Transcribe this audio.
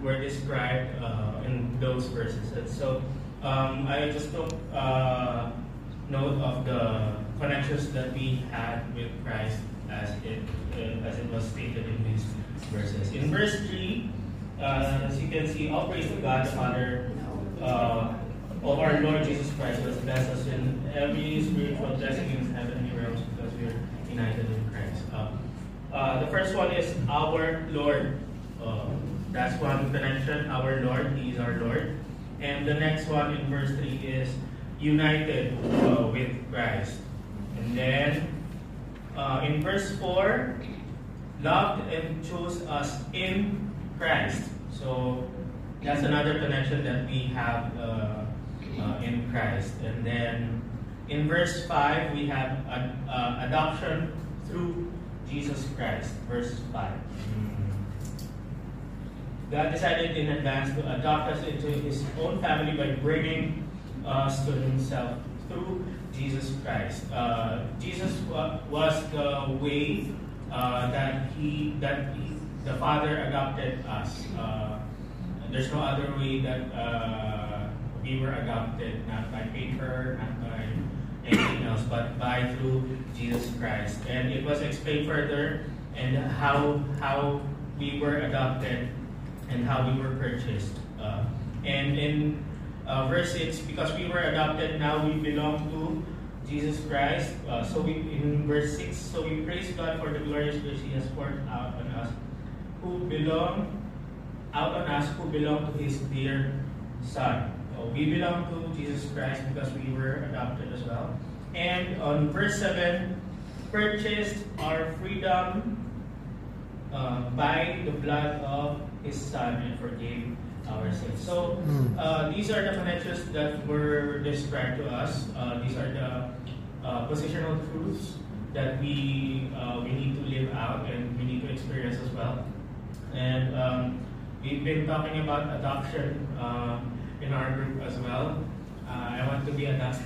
were described in those verses. And so I just took note of the connections that we had with Christ as it was stated in these verses. In verse 3, as you can see, all praise to God, the Father of our Lord Jesus Christ, who has blessed us in every spiritual blessing in heavenly realms because we are united in Christ. The first one is our Lord. That's one connection. Our Lord, He is our Lord. And the next one in verse 3 is united with Christ. And then in verse 4, loved and chose us in Christ. So that's another connection that we have in Christ. And then in verse 5, we have adoption through Jesus Christ. Verse 5. God decided in advance to adopt us into His own family by bringing us to Himself through Jesus Christ. Jesus was the way that the Father adopted us. There's no other way that we were adopted, not by paper, not by anything else, but by through Jesus Christ. And it was explained further and how we were adopted and how we were purchased. And in verse 6, because we were adopted, now we belong to Jesus Christ. In verse 6, so we praise God for the glorious grace He has poured out on us, who belong to His dear Son. We belong to Jesus Christ because we were adopted as well. And on verse 7, purchased our freedom by the blood of His Son and forgave our sins. So these are the connections that were described to us. These are the positional truths that we need to live out and we need to experience as well. And we've been talking about adoption in our group as well. I want to be adopted.